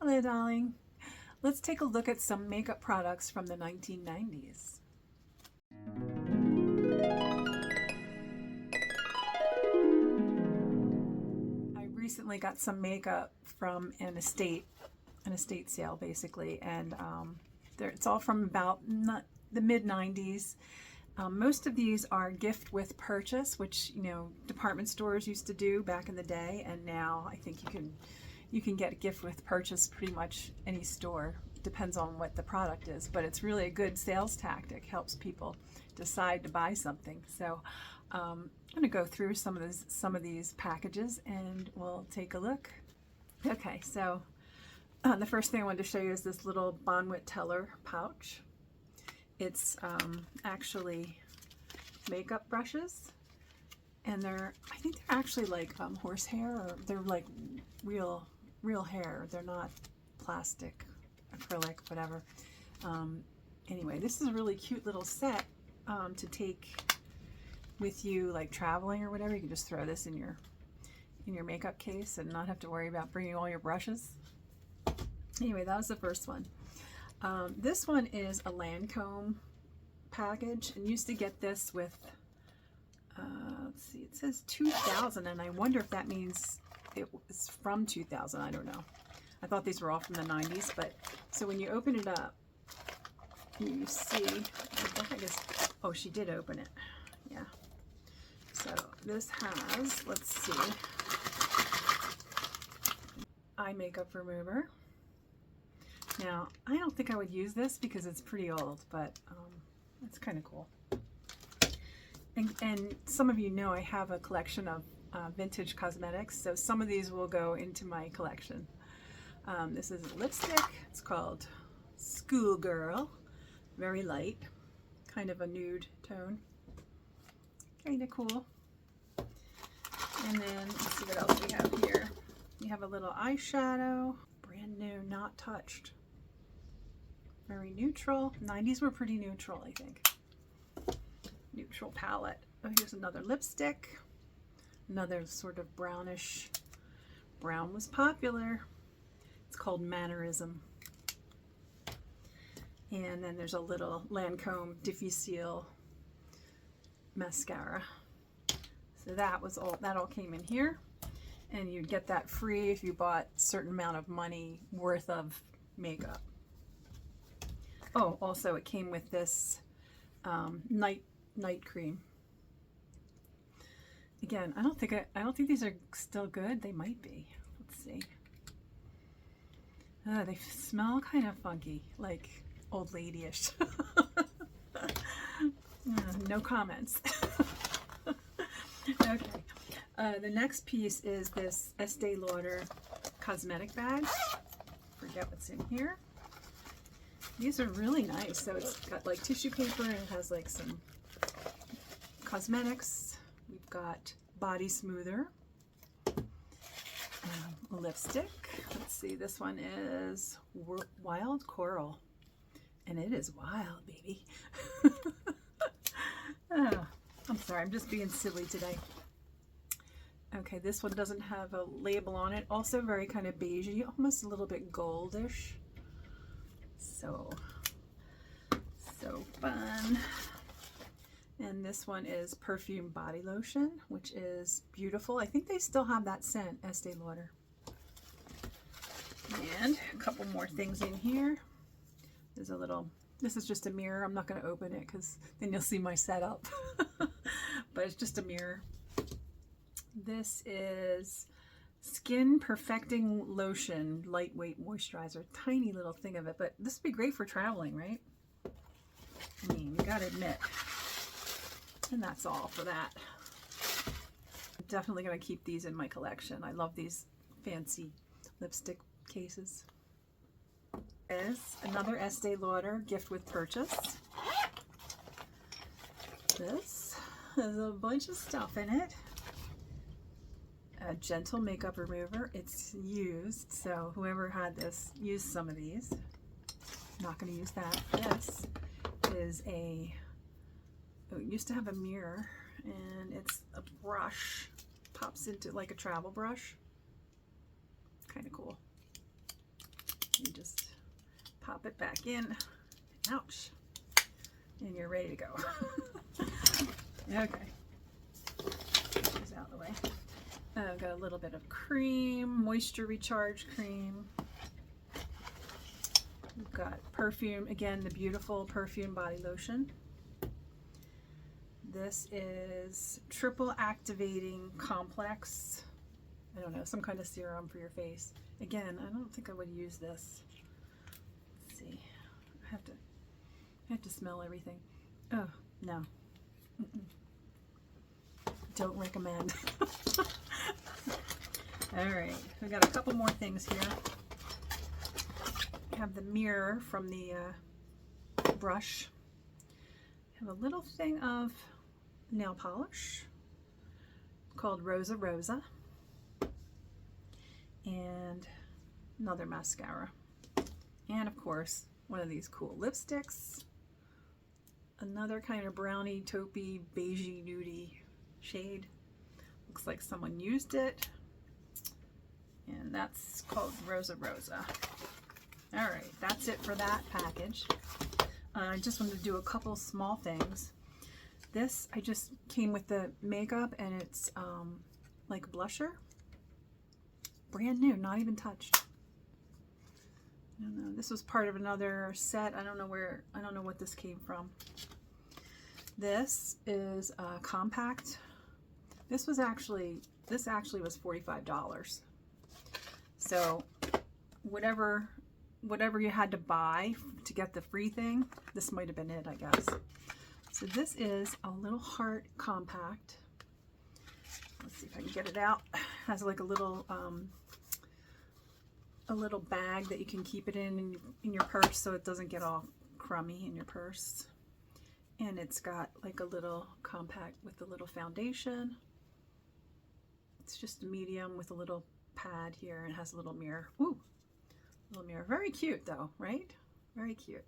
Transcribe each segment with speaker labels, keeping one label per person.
Speaker 1: Hello, darling. Let's take a look at some makeup products from the 1990s. I recently got some makeup from an estate sale, basically, and it's all from about the mid-90s. Most of these are gift with purchase, which, you know, department stores used to do back in the day, and now I think you can get a gift with purchase pretty much any store. Depends on what the product is, but it's really a good sales tactic. Helps people decide to buy something. So I'm going to go through some of these packages and we'll take a look. Okay, so the first thing I wanted to show you is this little Bonwit Teller pouch. It's actually makeup brushes, and I think they're actually like horsehair, or they're like real hair. They're not plastic, acrylic, whatever. Anyway, this is a really cute little set to take with you, like traveling or whatever. You can just throw this in your makeup case and not have to worry about bringing all your brushes. Anyway, that was the first one. This one is a Lancome package, and used to get this with, let's see, it says 2000, and I wonder if that means it was from 2000. I don't know. I thought these were all from the 90s, but so when you open it up, you see, I guess, oh, she did open it. Yeah. So this has, let's see, eye makeup remover. Now, I don't think I would use this because it's pretty old, but it's kind of cool. And some of you know I have a collection of vintage cosmetics, so some of these will go into my collection. This is a lipstick. It's called Schoolgirl. Very light, kind of a nude tone. Kind of cool. And then, let's see what else we have here. We have a little eyeshadow. Brand new, not touched. Very neutral. 90s were pretty neutral, I think. Neutral palette. Oh, here's another lipstick. Another sort of brownish. Brown was popular. It's called Mannerism. And then there's a little Lancome Difficile mascara. So that all came in here. And you'd get that free if you bought a certain amount of money worth of makeup. Oh, also it came with this night cream. Again, I don't think these are still good. They might be. Let's see. They smell kind of funky, like old lady-ish. No comments. Okay. The next piece is this Estee Lauder cosmetic bag. Forget what's in here. These are really nice. So it's got like tissue paper, and it has like some cosmetics. We've got body smoother, lipstick. Let's see, this one is Wild Coral, and it is wild, baby. Oh, I'm sorry, I'm just being silly today. Okay, this one doesn't have a label on it. Also very kind of beigey, almost a little bit goldish. So fun. And this one is perfume body lotion, which is beautiful. I think they still have that scent, Estee Lauder. And a couple more things in here. There's a little, this is just a mirror. I'm not going to open it because then you'll see my setup. But it's just a mirror. This is Skin Perfecting Lotion, lightweight moisturizer. Tiny little thing of it, but this would be great for traveling, right? I mean, you gotta admit. And that's all for that. I'm definitely gonna keep these in my collection. I love these fancy lipstick cases. Is another Estee Lauder gift with purchase. This has a bunch of stuff in it. A gentle makeup remover. It's used, so whoever had this used some of these. I'm not going to use that. This is it used to have a mirror, and it's a brush. Pops into like a travel brush. Kind of cool. pop it back in. Ouch. And you're ready to go. Okay. These out of the way. I've got a little bit of cream, moisture recharge cream. We've got perfume, again, the beautiful perfume body lotion. This is triple activating complex. I don't know, some kind of serum for your face. Again, I don't think I would use this. Let's see. I have to smell everything. Oh, no. Don't recommend. All right, we got a couple more things here. I have the mirror from the brush. I have a little thing of nail polish called Rosa Rosa, and another mascara, and of course one of these cool lipsticks, another kind of brownie taupey beigey nudie shade. Looks like someone used it, and that's called Rosa Rosa. All right, that's it for that package. I just wanted to do a couple small things. This, I just came with the makeup, and it's like blusher. Brand new, not even touched. I don't know. This was part of another set. I don't know what this came from. This is compact. This actually was $45. So whatever you had to buy to get the free thing, this might have been it, I guess. So this is a little heart compact. Let's see if I can get it out. It has like a little bag that you can keep it in your purse so it doesn't get all crummy in your purse. And it's got like a little compact with a little foundation. It's just a medium with a little pad here, and it has a little mirror. Ooh, little mirror. Very cute though, right? Very cute.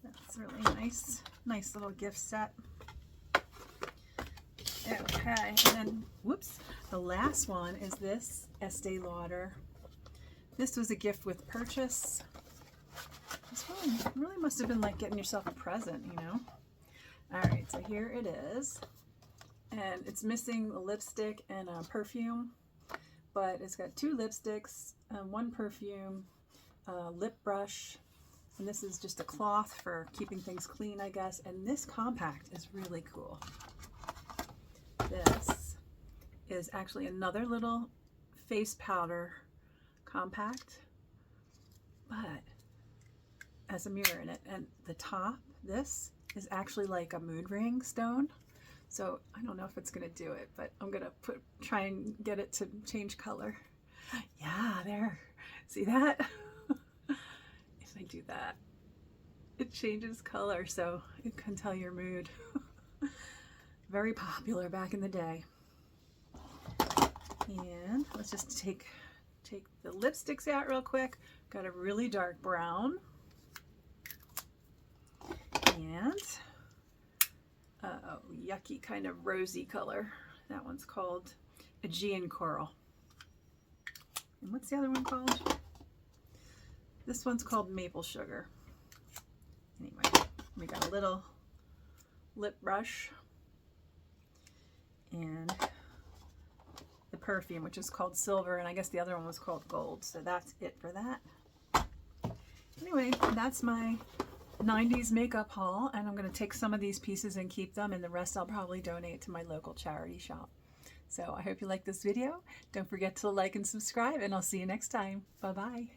Speaker 1: That's really nice. Nice little gift set. Okay, and then, whoops, the last one is this Estee Lauder. This was a gift with purchase. This one really must have been like getting yourself a present, you know? All right, so here it is. And it's missing a lipstick and a perfume, but it's got 2 lipsticks, 1 perfume, lip brush, and this is just a cloth for keeping things clean, I guess. And this compact is really cool. This is actually another little face powder compact, but has a mirror in it. And the top, this is actually like a mood ring stone. So I don't know if it's gonna do it, but I'm gonna try and get it to change color. Yeah, there. See that? If I do that, it changes color, so it can tell your mood. Very popular back in the day. And let's just take the lipsticks out real quick. Got a really dark brown. And yucky kind of rosy color. That one's called Aegean Coral. And what's the other one called? This one's called Maple Sugar. Anyway, we got a little lip brush and the perfume, which is called Silver, and I guess the other one was called Gold. So that's it for that. Anyway, that's my 90s makeup haul, and I'm going to take some of these pieces and keep them, and the rest I'll probably donate to my local charity shop. So I hope you like this video. Don't forget to like and subscribe, and I'll see you next time. Bye-bye.